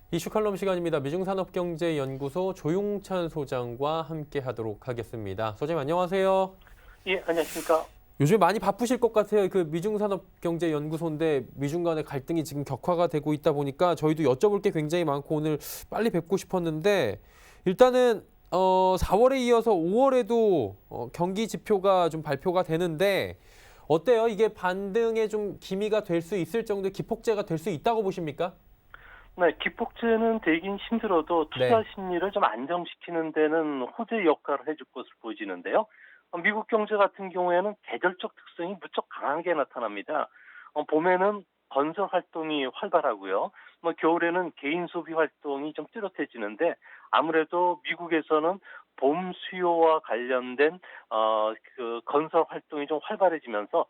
이슈 칼럼 시간입니다. 미중산업경제연구소 조용찬 소장과 함께 하도록 하겠습니다. 소장님 안녕하세요. 예, 안녕하십니까. 요즘 많이 바쁘실 것 같아요. 그 미중산업경제연구소인데 미중 간의 갈등이 지금 격화가 되고 있다 보니까 저희도 여쭤볼 게 굉장히 많고 오늘 빨리 뵙고 싶었는데 일단은 4월에 이어서 5월에도 경기 지표가 좀 발표가 되는데 어때요? 이게 반등에 좀 기미가 될 수 있을 정도의 기폭제가 될 수 있다고 보십니까? 네, 기폭제는 되긴 힘들어도 투자 네. 심리를 좀 안정시키는 데는 호재 역할을 해줄 것으로 보이지는데요. 미국 경제 같은 경우에는 계절적 특성이 무척 강하게 나타납니다. 봄에는 건설 활동이 활발하고요. 겨울에는 개인 소비 활동이 좀 뚜렷해지는데 아무래도 미국에서는 봄 수요와 관련된 그 건설 활동이 좀 활발해지면서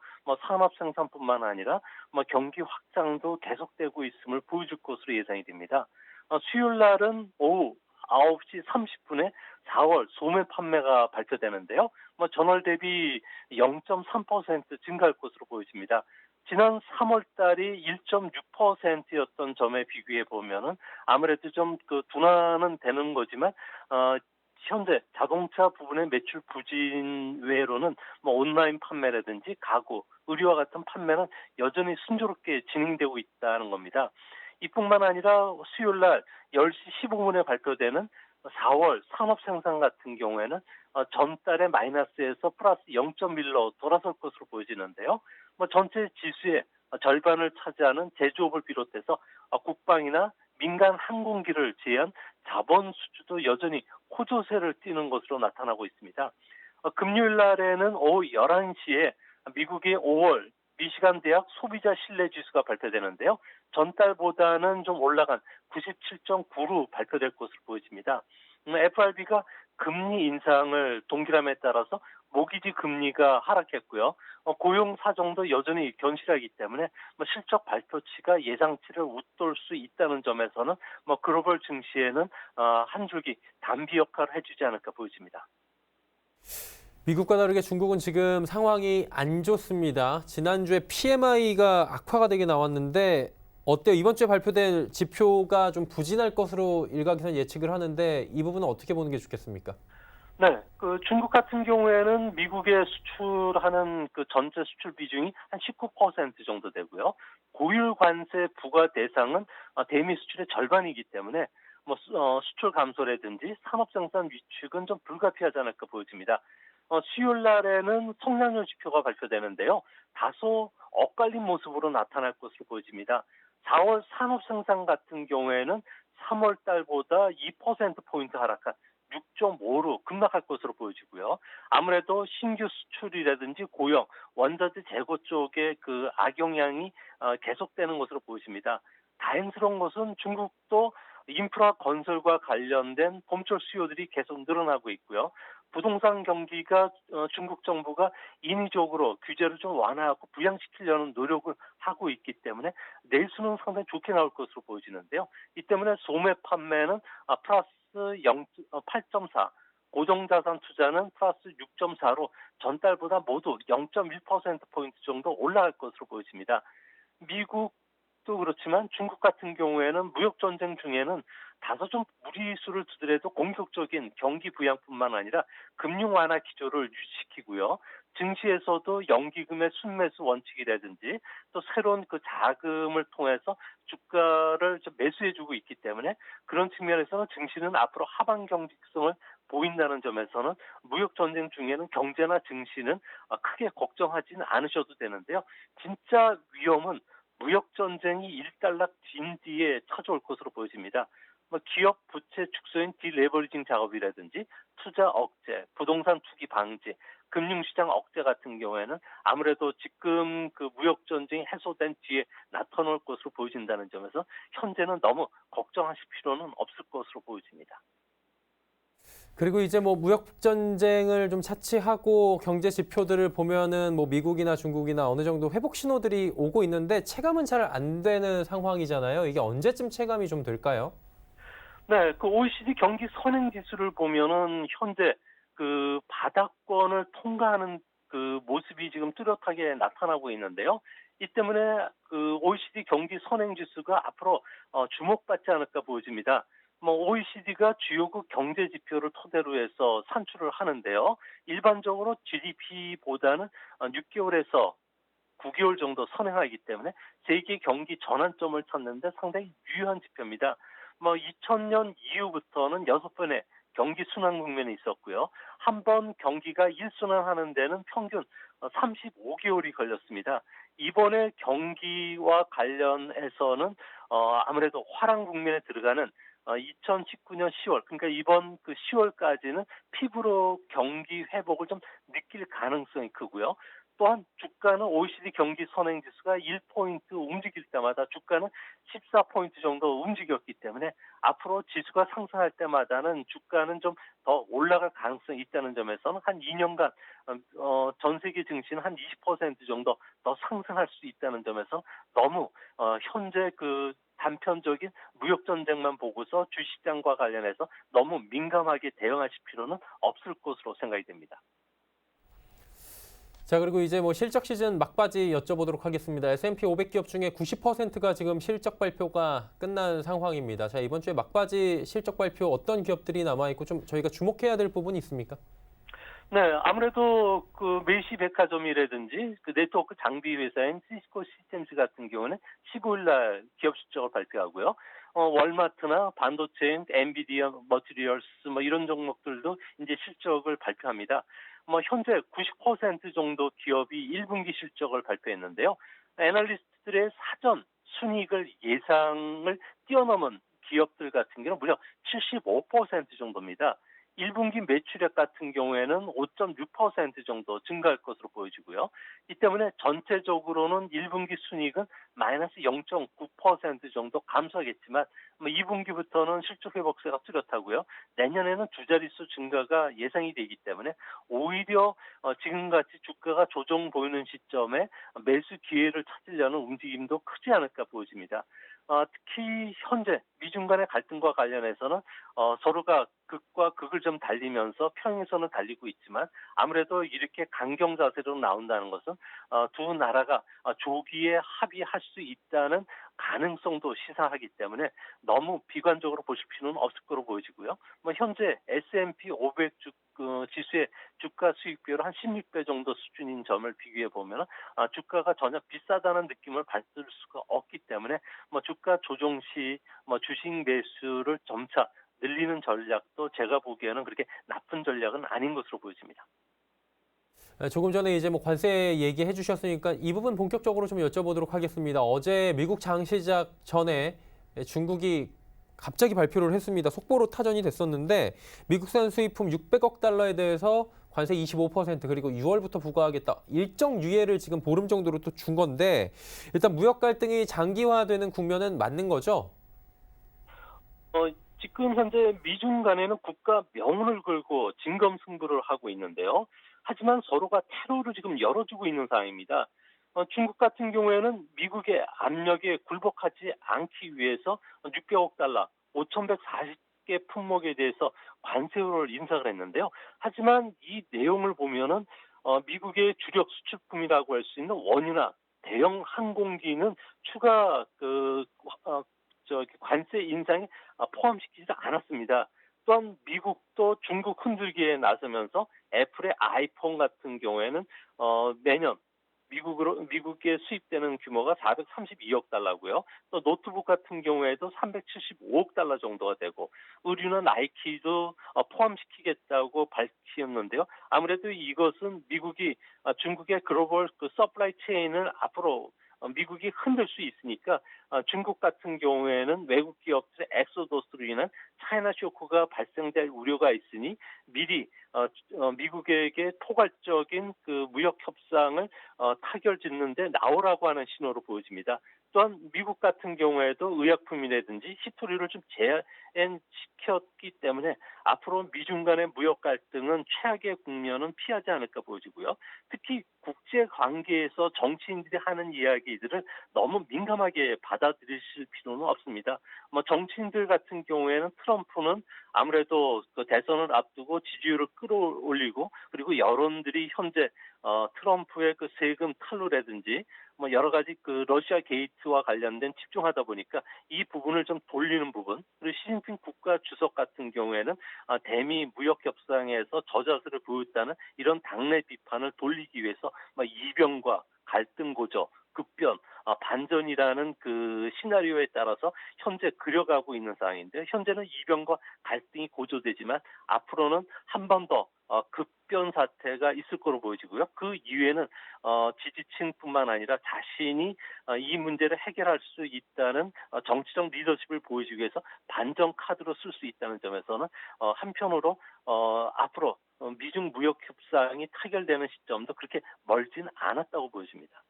산업 생산뿐만 아니라 경기 확장도 계속되고 있음을 보여줄 것으로 예상이 됩니다. 수요일 날은 오후 9시 30분에 4월 소매 판매가 발표되는데요. 전월 대비 0.3% 증가할 것으로 보여집니다. 지난 3월 달이 1.6%였던 점에 비교해 보면은 아무래도 좀 그 둔화는 되는 거지만 현재 자동차 부분의 매출 부진 외로는 온라인 판매라든지 가구, 의류와 같은 판매는 여전히 순조롭게 진행되고 있다는 겁니다. 이뿐만 아니라 수요일 날 10시 15분에 발표되는 4월 산업 생산 같은 경우에는 전달의 마이너스에서 플러스 0.1로 돌아설 것으로 보여지는데요. 전체 지수의 절반을 차지하는 제조업을 비롯해서 국방이나 민간 항공기를 제한 자본 수주도 여전히 호조세를 띠는 것으로 나타나고 있습니다. 금요일 날에는 오후 11시에 미국의 5월 미시간 대학 소비자 신뢰 지수가 발표되는데요. 전달보다는 좀 올라간 97.9로 발표될 것으로 보여집니다. FRB가 금리 인상을 동기람에 따라서 모기지 금리가 하락했고요. 고용 사정도 여전히 견실하기 때문에 실적 발표치가 예상치를 웃돌 수 있다는 점에서는 글로벌 증시에는 한 줄기 담비 역할을 해주지 않을까 보여집니다. 미국과 다르게 중국은 지금 상황이 안 좋습니다. 지난주에 PMI가 악화가 되게 나왔는데 어때요? 이번 주에 발표될 지표가 좀 부진할 것으로 일각에서는 예측을 하는데 이 부분은 어떻게 보는 게 좋겠습니까? 네, 그 중국 같은 경우에는 미국에 수출하는 그 전체 수출 비중이 한 19% 정도 되고요. 고율 관세 부과 대상은 대미 수출의 절반이기 때문에 수출 감소라든지 산업 생산 위축은 좀 불가피하지 않을까 보여집니다. 수요일 날에는 성장률 지표가 발표되는데요. 다소 엇갈린 모습으로 나타날 것으로 보여집니다. 4월 산업 생산 같은 경우에는 3월 달보다 2%포인트 하락한 6.5로 급락할 것으로 보여지고요. 아무래도 신규 수출이라든지 고용, 원자재 재고 쪽에 그 악영향이 계속되는 것으로 보여집니다. 다행스러운 것은 중국도 인프라 건설과 관련된 봄철 수요들이 계속 늘어나고 있고요. 부동산 경기가 중국 정부가 인위적으로 규제를 좀 완화하고 부양시키려는 노력을 하고 있기 때문에 내수는 상당히 좋게 나올 것으로 보여지는데요. 이 때문에 소매 판매는 플러스 8.4, 고정자산 투자는 플러스 6.4로 전달보다 모두 0.1%포인트 정도 올라갈 것으로 보여집니다. 미국도 그렇지만 중국 같은 경우에는 무역 전쟁 중에는 다소 좀 무리수를 두더라도 공격적인 경기 부양뿐만 아니라 금융 완화 기조를 유지시키고요. 증시에서도 연기금의 순매수 원칙이라든지 또 새로운 그 자금을 통해서 주가를 좀 매수해주고 있기 때문에 그런 측면에서는 증시는 앞으로 하방 경직성을 보인다는 점에서는 무역 전쟁 중에는 경제나 증시는 크게 걱정하지는 않으셔도 되는데요. 진짜 위험은 무역 전쟁이 일단락 진 뒤에 찾아올 것으로 보여집니다. 기업 부채 축소인 디레버리징 작업이라든지 투자 억제, 부동산 투기 방지, 금융시장 억제 같은 경우에는 아무래도 지금 그 무역 전쟁이 해소된 뒤에 나타날 것으로 보여진다는 점에서 현재는 너무 걱정하실 필요는 없을 것으로 보여집니다. 그리고 이제 뭐 무역 전쟁을 좀 차치하고 경제 지표들을 보면은 뭐 미국이나 중국이나 어느 정도 회복 신호들이 오고 있는데 체감은 잘 안 되는 상황이잖아요. 이게 언제쯤 체감이 좀 될까요? 네, 그 OECD 경기 선행 지수를 보면은 현재 그 바닥권을 통과하는 그 모습이 지금 뚜렷하게 나타나고 있는데요. 이 때문에 그 OECD 경기 선행 지수가 앞으로 주목받지 않을까 보여집니다. 뭐 OECD가 주요국 경제 지표를 토대로 해서 산출을 하는데요. 일반적으로 GDP보다는 6개월에서 9개월 정도 선행하기 때문에 세계 경기 전환점을 찾는데 상당히 유효한 지표입니다. 뭐 2000년 이후부터는 6번의 경기 순환 국면이 있었고요. 한 번 경기가 1순환하는 데는 평균 35개월이 걸렸습니다. 이번에 경기와 관련해서는 아무래도 화랑 국면에 들어가는 2019년 10월, 그러니까 이번 그 10월까지는 피부로 경기 회복을 좀 느낄 가능성이 크고요. 또한 주가는 OECD 경기 선행 지수가 1포인트 움직일 때마다 주가는 14포인트 정도 움직였기 때문에 앞으로 지수가 상승할 때마다는 주가는 좀 더 올라갈 가능성이 있다는 점에서는 한 2년간 전 세계 증시는 한 20% 정도 더 상승할 수 있다는 점에서 너무 현재 그 단편적인 무역 전쟁만 보고서 주시장과 관련해서 너무 민감하게 대응하실 필요는 없을 것으로 생각이 됩니다. 자, 그리고 이제 뭐 실적 시즌 막바지 여쭤보도록 하겠습니다. S&P 500 기업 중에 90%가 지금 실적 발표가 끝난 상황입니다. 자, 이번 주에 막바지 실적 발표 어떤 기업들이 남아있고 좀 저희가 주목해야 될 부분이 있습니까? 네, 아무래도 그 메시 백화점이라든지 그 네트워크 장비 회사인 시스코 시스템즈 같은 경우는 15일 날 기업 실적을 발표하고요. 월마트나 반도체인 엔비디아 머티리얼스 뭐 이런 종목들도 이제 실적을 발표합니다. 뭐 현재 90% 정도 기업이 1분기 실적을 발표했는데요. 애널리스트들의 사전 순이익을 예상을 뛰어넘은 기업들 같은 경우는 무려 75% 정도입니다. 1분기 매출액 같은 경우에는 5.6% 정도 증가할 것으로 보여지고요. 이 때문에 전체적으로는 1분기 순이익은 마이너스 0.9% 정도 감소하겠지만 2분기부터는 실적 회복세가 뚜렷하고요. 내년에는 두 자릿수 증가가 예상이 되기 때문에 오히려 지금같이 주가가 조정 보이는 시점에 매수 기회를 찾으려는 움직임도 크지 않을까 보여집니다. 특히 현재 미중 간의 갈등과 관련해서는 서로가 극과 극을 좀 달리면서 평행선을 달리고 있지만 아무래도 이렇게 강경 자세로 나온다는 것은 두 나라가 조기에 합의할 수 있다는 가능성도 시사하기 때문에 너무 비관적으로 보실 필요는 없을 거로 보여지고요. 뭐 현재 S&P 500 지수의 주가 수익비율 한 16배 정도 수준인 점을 비교해 보면 주가가 전혀 비싸다는 느낌을 받을 수가 없기 때문에 뭐 주가 조정 시 뭐 주식 매수를 점차 늘리는 전략도 제가 보기에는 그렇게 나쁜 전략은 아닌 것으로 보여집니다. 조금 전에 이제 뭐 관세 얘기해 주셨으니까 이 부분 본격적으로 좀 여쭤보도록 하겠습니다. 어제 미국 장 시작 전에 중국이 갑자기 발표를 했습니다. 속보로 타전이 됐었는데 미국산 수입품 600억 달러에 대해서 관세 25% 그리고 6월부터 부과하겠다. 일정 유예를 지금 보름 정도로 또 준 건데 일단 무역 갈등이 장기화되는 국면은 맞는 거죠? 지금 현재 미중 간에는 국가 명운을 걸고 진검승부를 하고 있는데요. 하지만 서로가 테러를 지금 열어주고 있는 상황입니다. 중국 같은 경우에는 미국의 압력에 굴복하지 않기 위해서 600억 달러, 5,140개 품목에 대해서 관세를 인상을 했는데요. 하지만 이 내용을 보면은 미국의 주력 수출품이라고 할 수 있는 원유나 대형 항공기는 추가 관세 인상에 포함시키지 않았습니다. 또한 미국도 중국 흔들기에 나서면서 애플의 아이폰 같은 경우에는 매년 미국에 수입되는 규모가 432억 달러고요. 또 노트북 같은 경우에도 375억 달러 정도가 되고 의류는 나이키도 포함시키겠다고 밝혔는데요. 아무래도 이것은 미국이 중국의 글로벌 그 서플라이 체인을 앞으로 미국이 흔들 수 있으니까 중국 같은 경우에는 외국 기업들의 엑소더스로 인한 차이나 쇼크가 발생될 우려가 있으니 미리 미국에게 포괄적인 그 무역 협상을 타결짓는데 나오라고 하는 신호로 보여집니다. 또한 미국 같은 경우에도 의약품이라든지 히토류를 좀 제한시켜 지켰기 때문에 앞으로 미중 간의 무역 갈등은 최악의 국면은 피하지 않을까 보여지고요. 특히 국제 관계에서 정치인들이 하는 이야기들을 너무 민감하게 받아들이실 필요는 없습니다. 뭐 정치인들 같은 경우에는 트럼프는 아무래도 그 대선을 앞두고 지지율을 끌어올리고 그리고 여론들이 현재 트럼프의 그 세금 탈루라든지 뭐 여러 가지 그 러시아 게이트와 관련된 집중하다 보니까 이 부분을 좀 돌리는 부분 그리고 시진핑 국가 주석 같은 경우에는 대미 무역 협상에서 저자세를 보였다는 이런 당내 비판을 돌리기 위해서 이변과 갈등 고조 급변, 반전이라는 그 시나리오에 따라서 현재 그려가고 있는 상황인데 현재는 이변과 갈등이 고조되지만 앞으로는 한 번 더 급변 사태가 있을 거로 보여지고요. 그 이후에는 지지층뿐만 아니라 자신이 이 문제를 해결할 수 있다는 정치적 리더십을 보여주기 위해서 반전 카드로 쓸 수 있다는 점에서는 한편으로 앞으로 미중 무역 협상이 타결되는 시점도 그렇게 멀진 않았다고 보여집니다.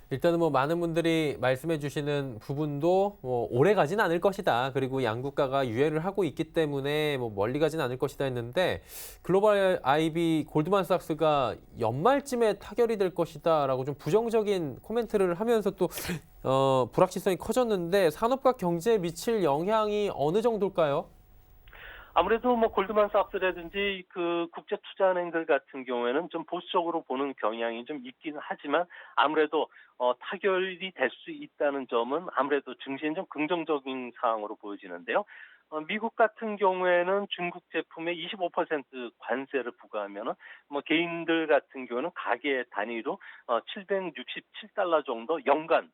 일단은 뭐 많은 분들이 말씀해 주시는 부분도 뭐 오래 가진 않을 것이다. 그리고 양국가가 유예를 하고 있기 때문에 뭐 멀리 가진 않을 것이다 했는데 글로벌 IB 골드만삭스가 연말쯤에 타결이 될 것이다라고 좀 부정적인 코멘트를 하면서 또 불확실성이 커졌는데 산업과 경제에 미칠 영향이 어느 정도일까요? 아무래도 뭐 골드만삭스라든지 그 국제투자은행들 같은 경우에는 좀 보수적으로 보는 경향이 좀 있긴 하지만 아무래도 타결이 될 수 있다는 점은 아무래도 증시엔 좀 긍정적인 상황으로 보여지는데요. 미국 같은 경우에는 중국 제품에 25% 관세를 부과하면은 뭐 개인들 같은 경우는 가계 단위로 767달러 정도 연간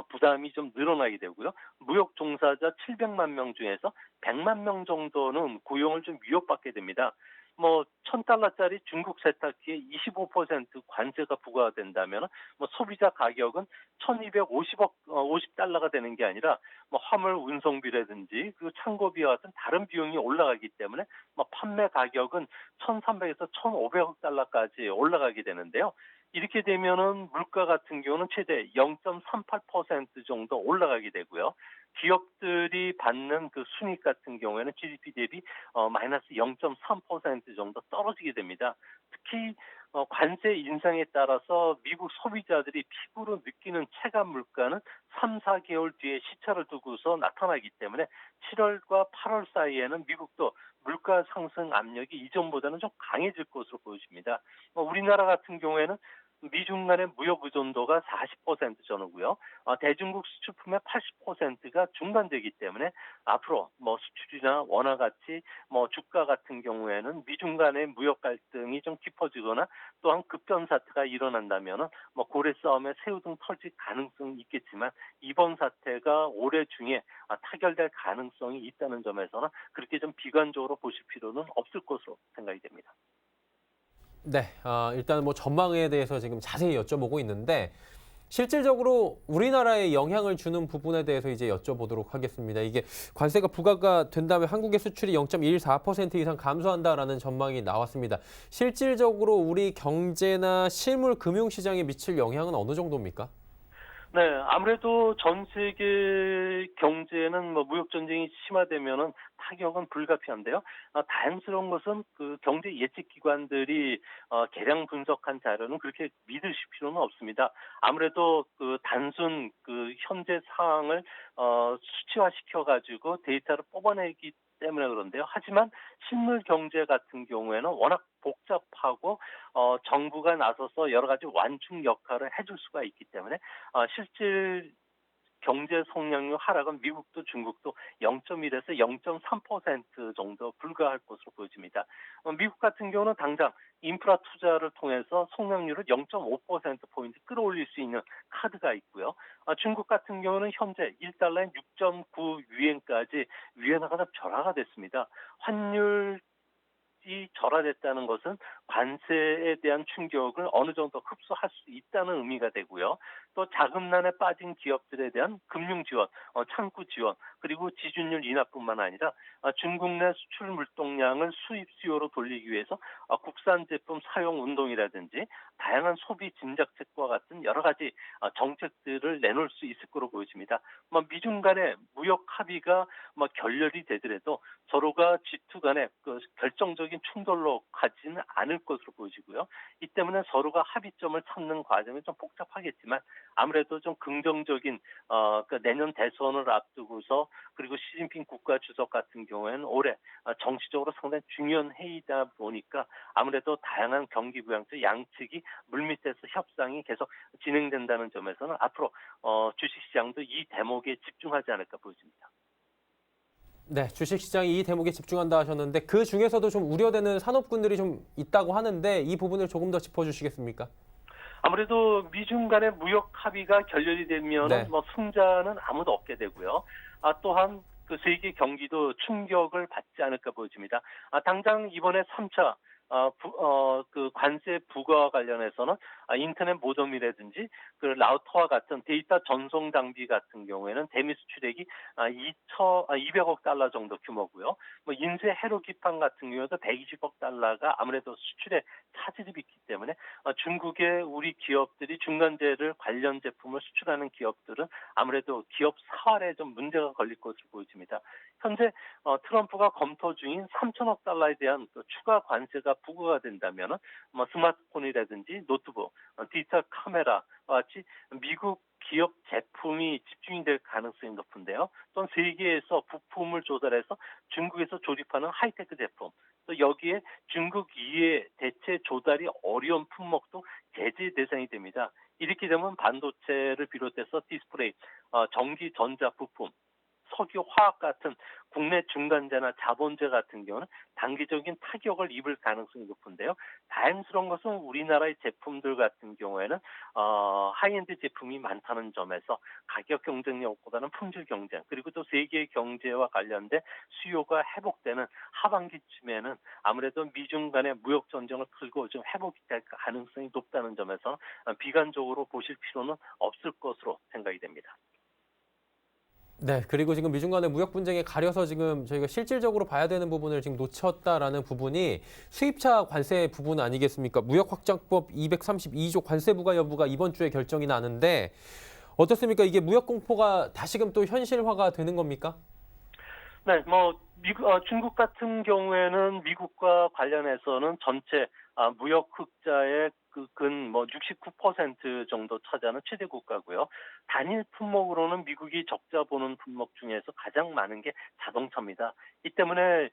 부담이 좀 늘어나게 되고요. 무역 종사자 700만 명 중에서 100만 명 정도는 고용을 좀 위협받게 됩니다. 뭐 1,000달러짜리 중국 세탁기에 25% 관세가 부과된다면 뭐 소비자 가격은 1,250달러가 되는 게 아니라 뭐 화물 운송비라든지 그 창고비와 같은 다른 비용이 올라가기 때문에 뭐 판매 가격은 1,300에서 1,500억 달러까지 올라가게 되는데요. 이렇게 되면은 물가 같은 경우는 최대 0.38% 정도 올라가게 되고요. 기업들이 받는 그 순이익 같은 경우에는 GDP 대비 마이너스 0.3% 정도 떨어지게 됩니다. 특히 관세 인상에 따라서 미국 소비자들이 피부로 느끼는 체감 물가는 3, 4개월 뒤에 시차를 두고서 나타나기 때문에 7월과 8월 사이에는 미국도 물가 상승 압력이 이전보다는 좀 강해질 것으로 보여집니다. 우리나라 같은 경우에는 미중 간의 무역 의존도가 40% 전후고요. 대중국 수출품의 80%가 중간되기 때문에 앞으로 뭐 수출이나 원화 가치, 뭐 주가 같은 경우에는 미중 간의 무역 갈등이 좀 깊어지거나 또한 급변 사태가 일어난다면은 뭐 고래 싸움에 새우등 털질 가능성이 있겠지만 이번 사태가 올해 중에 타결될 가능성이 있다는 점에서는 그렇게 좀 비관적으로 보실 필요는 없을 것으로 생각이 됩니다. 네, 일단 뭐 전망에 대해서 지금 자세히 여쭤보고 있는데 실질적으로 우리나라에 영향을 주는 부분에 대해서 이제 여쭤보도록 하겠습니다. 이게 관세가 부과가 된다면 한국의 수출이 0.14% 이상 감소한다라는 전망이 나왔습니다. 실질적으로 우리 경제나 실물 금융시장에 미칠 영향은 어느 정도입니까? 네, 아무래도 전 세계 경제는 뭐 무역 전쟁이 심화되면은 타격은 불가피한데요. 다행스러운 것은 그 경제 예측 기관들이 개량 분석한 자료는 그렇게 믿으실 필요는 없습니다. 아무래도 그 단순 그 현재 상황을 수치화시켜 가지고 데이터를 뽑아내기 때문에 그런데요. 하지만 실물 경제 같은 경우에는 워낙 복잡하고 정부가 나서서 여러 가지 완충 역할을 해줄 수가 있기 때문에 실질 경제 성장률 하락은 미국도 중국도 0.1에서 0.3% 정도 불과할 것으로 보여집니다. 미국 같은 경우는 당장 인프라 투자를 통해서 성장률을 0.5%포인트 끌어올릴 수 있는 카드가 있고요. 중국 같은 경우는 현재 1달러에 6.9 위엔까지 위엔화가 좀 절하가 됐습니다. 환율 수입이 절하됐다는 것은 관세에 대한 충격을 어느 정도 흡수할 수 있다는 의미가 되고요. 또 자금난에 빠진 기업들에 대한 금융 지원, 창구 지원, 그리고 지준율 인하뿐만 아니라 중국 내 수출 물동량을 수입 수요로 돌리기 위해서 국산 제품 사용 운동이라든지 다양한 소비 진작책과 같은 여러 가지 정책들을 내놓을 수 있을 거로 보여집니다. 미중 간의 무역 합의가 결렬이 되더라도 서로가 G2 간의 그 결정적인 충돌로 가지는 않을 것으로 보여지고요. 이 때문에 서로가 합의점을 찾는 과정이 좀 복잡하겠지만 아무래도 좀 긍정적인 그 내년 대선을 앞두고서 그리고 시진핑 국가 주석 같은 경우에는 올해 정치적으로 상당히 중요한 회의다 보니까 아무래도 다양한 경기 부양책 양측이 물밑에서 협상이 계속 진행된다는 점에서는 앞으로 주식시장도 이 대목에 집중하지 않을까 보여집니다. 네, 주식시장이 이 대목에 집중한다 하셨는데 그 중에서도 좀 우려되는 산업군들이 좀 있다고 하는데 이 부분을 조금 더 짚어주시겠습니까? 아무래도 미중 간의 무역 합의가 결렬이 되면 네. 승자는 아무도 없게 되고요. 또한 그 세계 경기도 충격을 받지 않을까 보여집니다. 당장 이번에 3차 그 관세 부과 관련해서는 인터넷 모뎀이라든지 그 라우터와 같은 데이터 전송 장비 같은 경우에는 대미 수출액이 200억 달러 정도 규모고요. 인쇄 회로 기판 같은 경우에도 120억 달러가 아무래도 수출에 차질이 있기 때문에 중국의 우리 기업들이 중간재를 관련 제품을 수출하는 기업들은 아무래도 기업 사활에 좀 문제가 걸릴 것으로 보여집니다. 현재 트럼프가 검토 중인 3천억 달러에 대한 그 추가 관세가 부과가 된다면 스마트폰이라든지 노트북, 디지털 카메라와 같이 미국 기업 제품이 집중이 될 가능성이 높은데요. 또한 세계에서 부품을 조달해서 중국에서 조립하는 하이테크 제품, 또 여기에 중국 이외에 대체 조달이 어려운 품목도 제재 대상이 됩니다. 이렇게 되면 반도체를 비롯해서 디스플레이, 전기 전자 부품, 석유, 화학 같은 국내 중간재나 자본재 같은 경우는 단기적인 타격을 입을 가능성이 높은데요. 다행스러운 것은 우리나라의 제품들 같은 경우에는 하이엔드 제품이 많다는 점에서 가격 경쟁력보다는 품질 경쟁 그리고 또 세계 경제와 관련된 수요가 회복되는 하반기쯤에는 아무래도 미중 간의 무역 전쟁을 풀고 좀 회복이 될 가능성이 높다는 점에서 비관적으로 보실 필요는 없을 것으로 생각이 됩니다. 네, 그리고 지금 미중 간의 무역 분쟁에 가려서 지금 저희가 실질적으로 봐야 되는 부분을 지금 놓쳤다라는 부분이 수입차 관세 부분 아니겠습니까? 무역확장법 232조 관세 부과 여부가 이번 주에 결정이 나는데 어떻습니까? 이게 무역 공포가 다시금 또 현실화가 되는 겁니까? 네, 중국 같은 경우에는 미국과 관련해서는 전체 무역 흑자의 근 69% 정도 차지하는 최대 국가고요. 단일 품목으로는 미국이 적자 보는 품목 중에서 가장 많은 게 자동차입니다. 이 때문에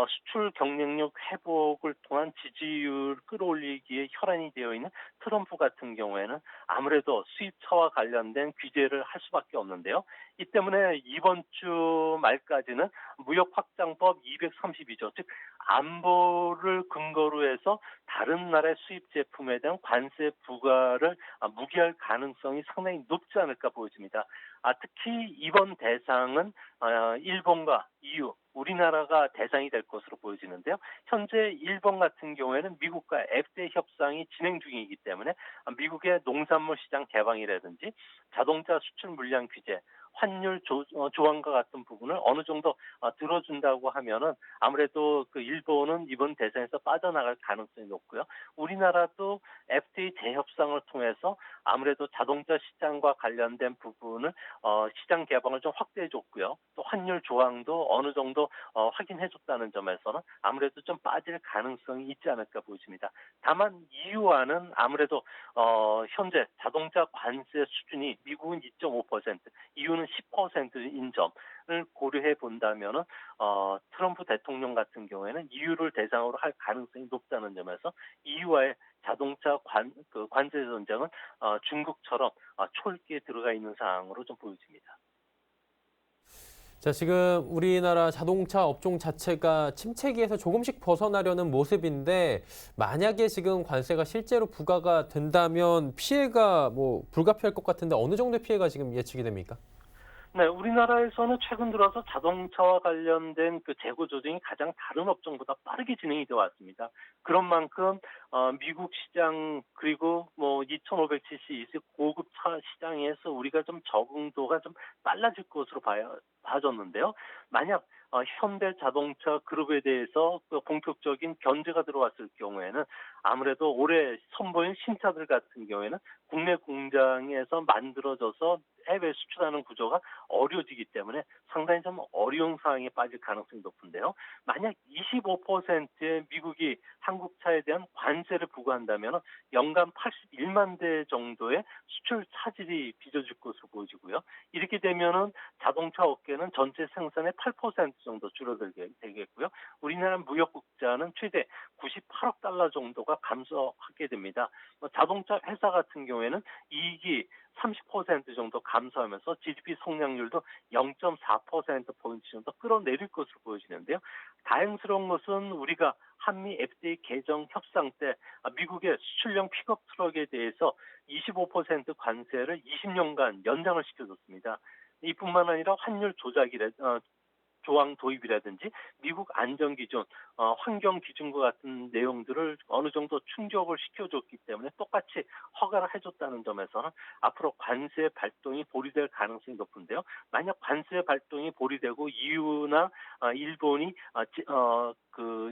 수출 경쟁력 회복을 통한 지지율 끌어올리기에 혈안이 되어 있는 트럼프 같은 경우에는 아무래도 수입차와 관련된 규제를 할 수밖에 없는데요. 이 때문에 이번 주 말까지는 무역 확장법 232조, 즉 안보를 근거로 해서 다른 나라의 수입 제품에 대한 관세 부과를 무기할 가능성이 상당히 높지 않을까 보여집니다. 특히 이번 대상은 일본과 EU, 우리나라가 대상이 될 것으로 보여지는데요. 현재 일본 같은 경우에는 미국과 FTA 협상이 진행 중이기 때문에 미국의 농산물 시장 개방이라든지 자동차 수출 물량 규제, 환율 조항과 같은 부분을 어느 정도 들어준다고 하면은 아무래도 그 일본은 이번 대선에서 빠져나갈 가능성이 높고요. 우리나라도 FTA 재협상을 통해서 아무래도 자동차 시장과 관련된 부분을 시장 개방을 좀 확대해 줬고요. 또 환율 조항도 어느 정도 확인해 줬다는 점에서는 아무래도 좀 빠질 가능성이 있지 않을까 보입니다. 다만 EU와는 아무래도 현재 자동차 관세 수준이 미국은 2.5%, EU는 10%인 점을 고려해 본다면은 트럼프 대통령 같은 경우에는 EU를 대상으로 할 가능성이 높다는 점에서 EU와의 자동차 관세 전쟁은 중국처럼 초읽기에 들어가 있는 상황으로 좀 보여집니다. 자, 지금 우리나라 자동차 업종 자체가 침체기에서 조금씩 벗어나려는 모습인데 만약에 지금 관세가 실제로 부과가 된다면 피해가 불가피할 것 같은데 어느 정도의 피해가 지금 예측이 됩니까? 네, 우리나라에서는 최근 들어서 자동차와 관련된 그 재고 조정이 가장 다른 업종보다 빠르게 진행이 되어 왔습니다. 그런 만큼 미국 시장 그리고 뭐 2,500cc 이상 고급 차 시장에서 우리가 좀 적응도가 좀 빨라질 것으로 봐졌는데요. 만약 현대자동차 그룹에 대해서 그 본격적인 견제가 들어왔을 경우에는 아무래도 올해 선보인 신차들 같은 경우에는 국내 공장에서 만들어져서 해외 수출하는 구조가 어려워지기 때문에 상당히 좀 어려운 상황에 빠질 가능성이 높은데요. 만약 25%의 미국이 한국 차에 대한 관세를 부과한다면 연간 81만 대 정도의 수출 차질이 빚어질 것으로 보여지고요. 이렇게 되면은 자동차 업계는 전체 생산의 8% 정도 줄어들게 되겠고요. 우리나라 무역 국자는 최대 98억 달러 정도가 감소하게 됩니다. 자동차 회사 같은 경우에는 이익이 30% 정도 감소하면서 GDP 성장률도 0.4%포인트 정도 끌어내릴 것으로 보여지는데요. 다행스러운 것은 우리가 한미 FTA 개정 협상 때 미국의 수출용 픽업 트럭에 대해서 25% 관세를 20년간 연장을 시켜줬습니다. 이뿐만 아니라 환율 조항 도입이라든지 미국 안전 기준, 환경 기준과 같은 내용들을 어느 정도 충족을 시켜줬기 때문에 똑같이 허가를 해줬다는 점에서는 앞으로 관세 발동이 보류될 가능성이 높은데요. 만약 관세 발동이 보류되고 EU나 일본이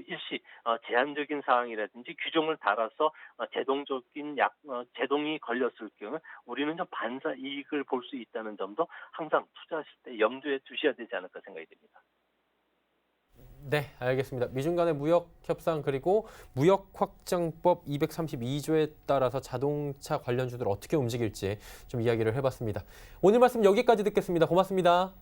일시 제한적인 사항이라든지 규정을 달아서 제동이 걸렸을 경우 우리는 좀 반사 이익을 볼 수 있다는 점도 항상 투자하실 때 염두에 두셔야 되지 않을까 생각이 됩니다. 네, 알겠습니다. 미중 간의 무역 협상 그리고 무역 확장법 232조에 따라서 자동차 관련주들 어떻게 움직일지 좀 이야기를 해봤습니다. 오늘 말씀 여기까지 듣겠습니다. 고맙습니다.